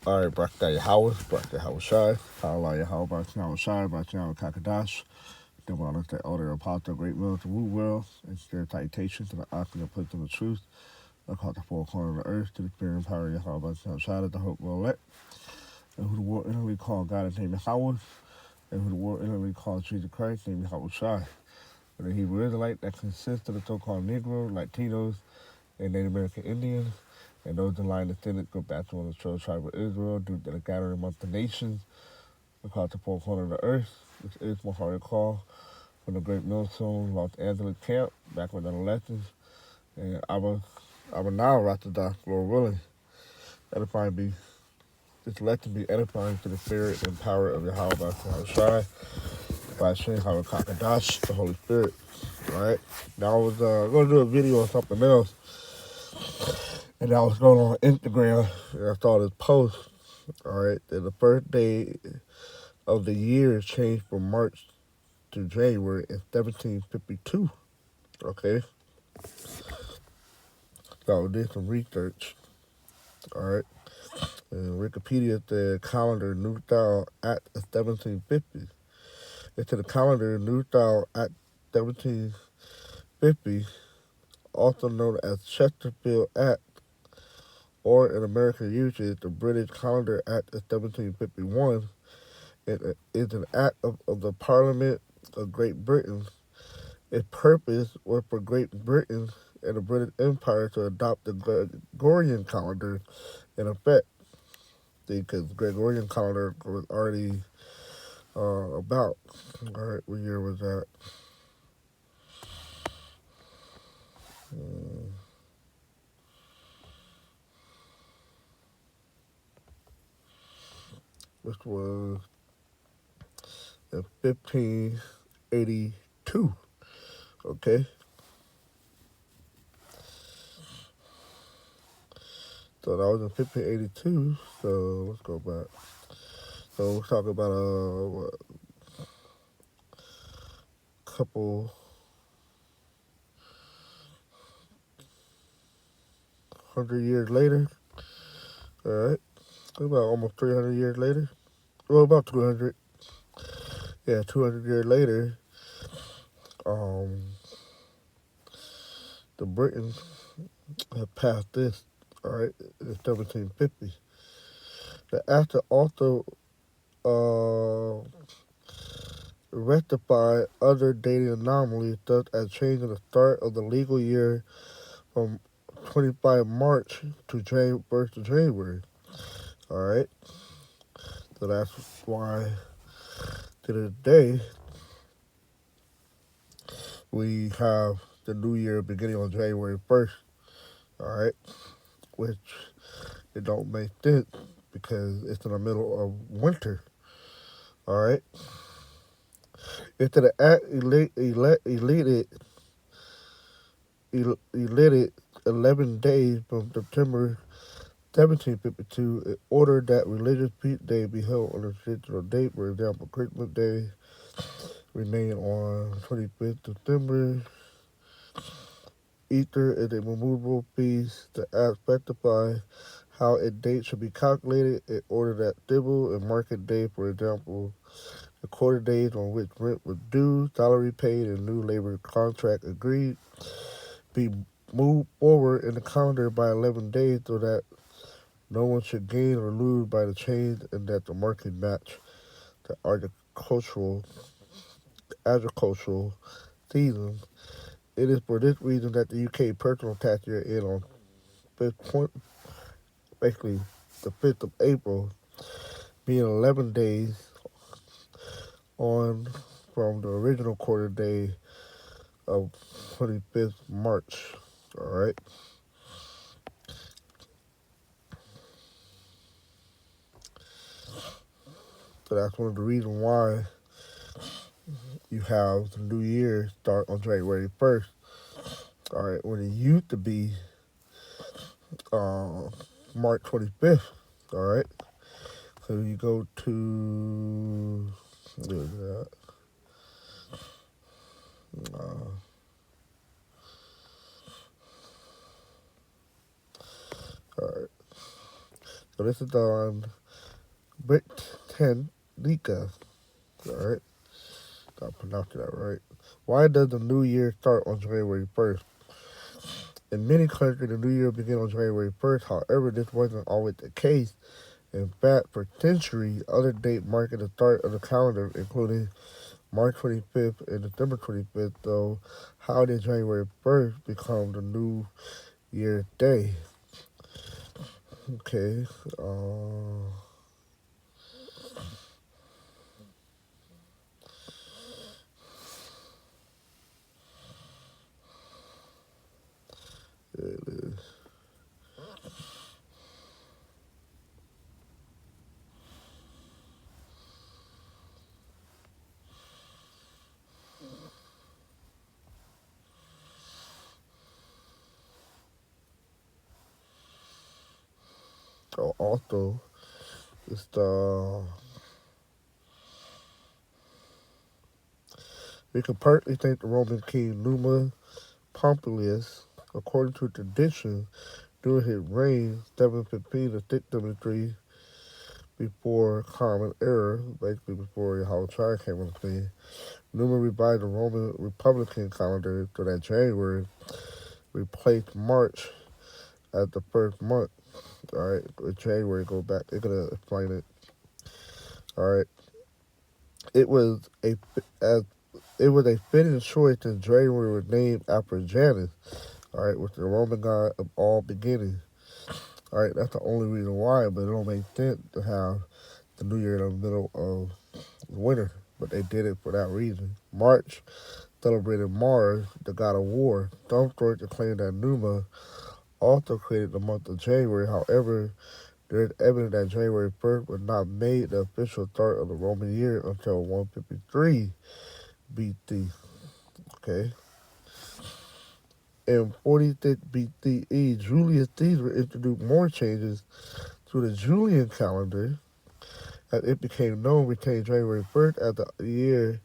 All right, Barak Yahweh Shai, Allah Yahweh Barak Yahweh Shai, Barak Yahweh Kakadash, the one the order of Apostle, great will to woo will, and their citation to the acting and place of the truth, across the four corners of the earth, to the spirit and power of Yahweh Barak Yahweh Shai, that the hope will elect, and who the world inwardly called God is named Yahweh, and who the world inwardly called Jesus Christ, named Yahweh Shai. And the Hebrew Israelite that consists of the so-called Negro, Latinos, and Native American Indians, and those in line descendants go back to the 12 tribe of Israel due to the gathering amongst the nations across the four corners of the earth, which is Mohari call from the Great Millstone, Los Angeles camp, back with the elections. And I will now Rathadah, Lord willing, edifying be this election be edifying to the spirit and power of Yahweh Shai by Shem Kakadash, the Holy Spirit. Alright. Now I was gonna do a video on something else. And I was going on Instagram and I saw this post, alright, that the first day of the year changed from March to January in 1752. Okay, so I did some research. All right, and Wikipedia said calendar New Style Act of 1750. It said the calendar New Style Act 1750, also known as Chesterfield Act, or in American usage, the British Calendar Act of 1751. It is an act of the Parliament of Great Britain. Its purpose was for Great Britain and the British Empire to adopt the Gregorian calendar in effect, because the Gregorian calendar was already about. All right, what year was that? Which was in 1582. Okay, so that was in 1582. So let's go back. So we'll talk about a couple 100 years later. All right, about almost 300 years later. Well, about 200. Yeah, 200 years later, um, the Britons have passed this, all right, in 1750. The act also uh, rectified other dating anomalies, such as changing the start of the legal year from 25 March to 1st of January, all right? So that's why to this day we have the new year beginning on January 1st, all right? Which it don't make sense because it's in the middle of winter. All right. Into the act elated 11 days from September 1752, in order that religious feast day be held on a particular date. For example, Christmas Day remain on 25th December. Easter is a memorable feast. The act specifies how a date should be calculated in order that civil and market day, for example, the quarter days on which rent was due, salary paid, and new labor contract agreed, be moved forward in the calendar by 11 days so that no one should gain or lose by the change and that the market match the agricultural season. It is for this reason that the UK personal tax year ends on 5th, basically the 5th of April, being 11 days on from the original quarter day of 25th March. All right. So that's one of the reasons why you have the new year start on January 1st. All right. When it used to be March 25th. All right. So you go to all right. So this is on Britannica. Alright, I pronounced that right. Why does the new year start on January 1st? In many countries, the new year began on January 1st. However, this wasn't always the case. In fact, for centuries, other dates marking the start of the calendar, including March 25th and December 25th, though, how did January 1st become the New Year's Day? Okay. It is. Oh, also, it's the. We can partly thank the Roman king Numa Pompilius, according to tradition, during his reign, 715 to 673, before Common Era, basically before Yahushua came on the scene. Numa revised the Roman Republican calendar so that January replaced March as the first month. All right, with January go back. They're gonna explain it. All right, it was a as it was a fitting choice since January was named after Janus. All right, which is the Roman god of all beginnings. All right, that's the only reason why, but it don't make sense to have the New Year in the middle of winter. But they did it for that reason. March celebrated Mars, the god of war. Some sources claim that Numa also created the month of January. However, there is evidence that January 1st was not made the official start of the Roman year until 153 BC. Okay. In 46 BCE, Julius Caesar introduced more changes to the Julian calendar as it became known, retained January 1st as the year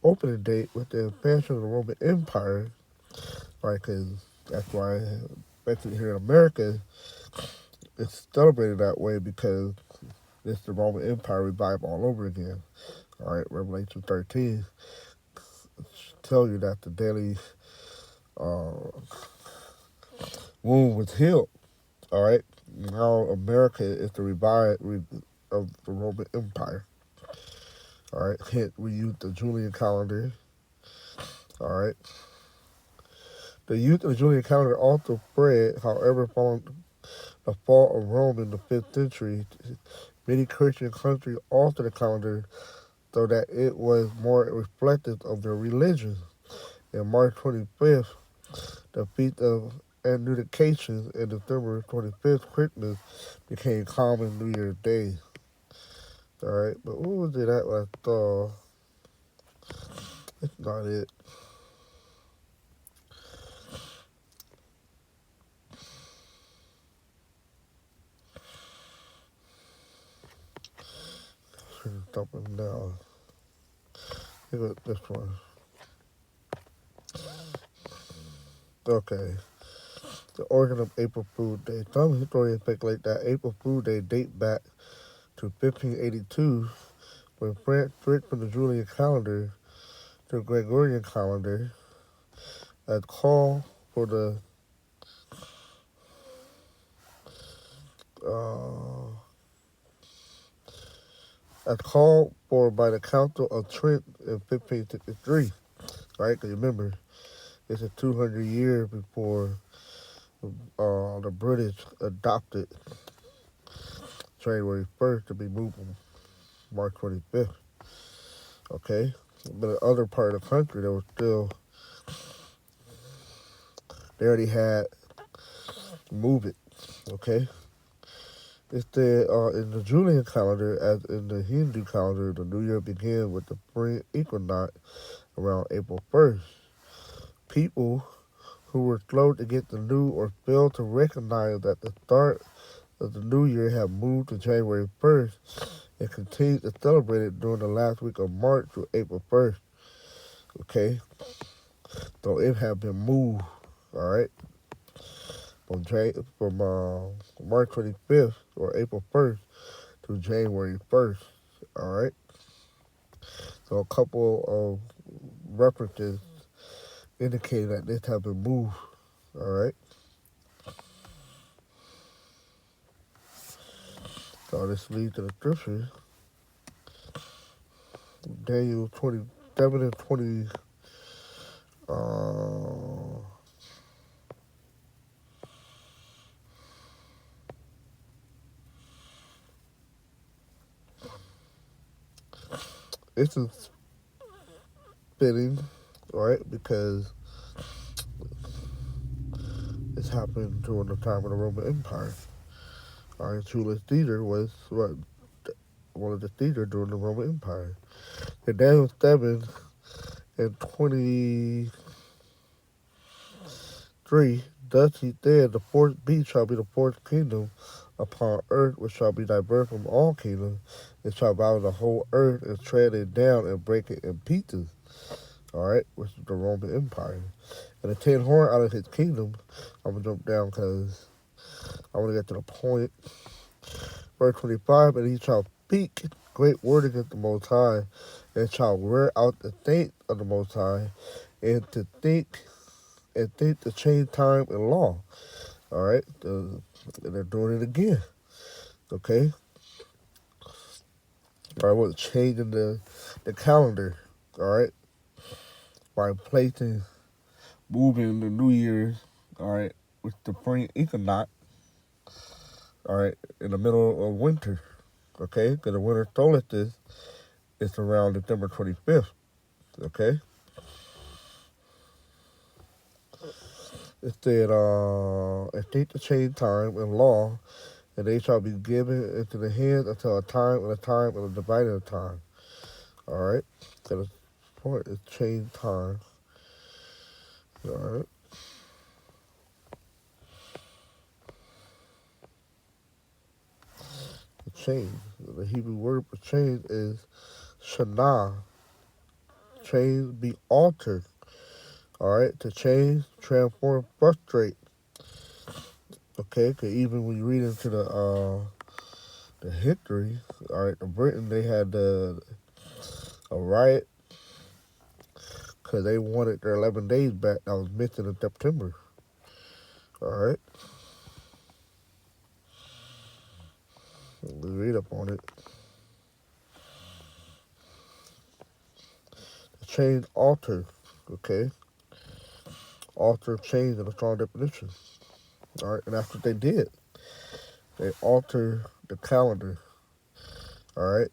opening date with the expansion of the Roman Empire, right? Because that's why, especially here in America, it's celebrated that way because it's the Roman Empire revived all over again. All right, Revelation 13 tells you that the daily uh, wound was healed. All right, now America is the revive of the Roman Empire. All right, hence we use the Julian calendar. All right, the use of the Julian calendar also spread, however, following the fall of Rome in the 5th century. Many Christian countries altered the calendar so that it was more reflective of their religion. And March 25th, the feast of Annunciation, and December 25th, Christmas, became common New Year's Day. All right, but what was it at I saw? That's not it. Something down. Here goes this one. Okay. The origin of April Fool Day. Some historians speculate that April Fool Day dates back to 1582 when France switched from the Julian calendar to the Gregorian calendar as call for the as called for by the Council of Trent in 1563. Right? Because remember, it's a 200 years before the British adopted January 1st to be moved on March 25th. Okay? But in other part of the country, there was still, they already had moved it. Okay? It said in the Julian calendar, as in the Hindu calendar, the New Year began with the spring equinox around April 1st. People who were slow to get the news or failed to recognize that the start of the New Year had moved to January 1st and continued to celebrate it during the last week of March to April 1st. Okay? So it had been moved. All right? from March 25th or April 1st to January 1st. All right. So a couple of references indicate that this has been moved. All right. So this leads to the scripture, Daniel 27 and 20. This is fitting, right? Because this happened during the time of the Roman Empire. All right, Julius Caesar was one of the Caesar during the Roman Empire. In Daniel 7 and 23, thus he said, the fourth beast shall be the fourth kingdom upon earth, which shall be diverse from all kingdoms. It shall bow the whole earth and tread it down and break it in pieces. All right, which is the Roman Empire. And the 10 horn out of his kingdom, I'm going to jump down because I want to get to the point. Verse 25, and he shall speak great word against the Most High, and shall wear out the saints of the Most High, and think to change time and law. All right, and they're doing it again. Okay. All right, we're changing the calendar. All right, by moving the New Year's. All right, with the spring equinox. All right, in the middle of winter. Okay, because the winter solstice is around December 25th. Okay. It said, and think to change time and law, and they shall be given into the hands until a time and a divided time. All right. So the point is change time. All right. The change. The Hebrew word for change is shana. Change, be altered. All right. To change, transform, frustrate. Okay. Because even when you read into the history, all right, in Britain they had a riot because they wanted their 11 days back that was missing in September. All right. We read up on it. The change alter. Okay. Alter, change in a strong definition. All right. And that's what they did. They alter the calendar. All right.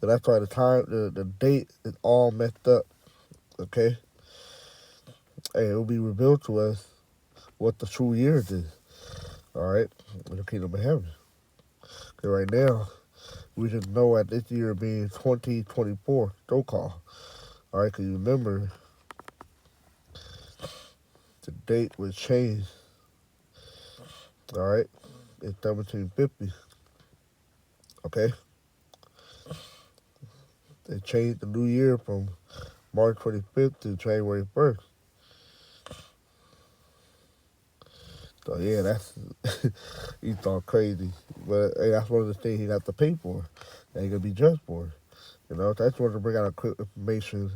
So that's why the date is all messed up. Okay. Hey, it will be revealed to us what the true years is. All right. In the kingdom of heaven. Okay, right now, we just know that this year being 2024, so-called. All right, because you remember, the date was changed. All right, in 1750. Okay, they changed the new year from March 25th to January 1st. So yeah, that's he thought crazy, but hey, that's one of the things he got to pay for, that he gonna be judged for. You know, so I just wanted to bring out a quick information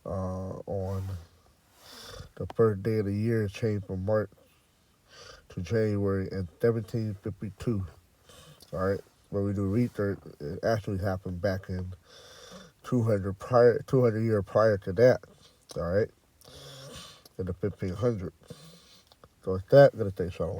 on the first day of the year changed from March to January in 1752. All right, when we do research, it actually happened back in 200 years prior to that. All right, in the 1500s. So it's that. I'm gonna say shalom.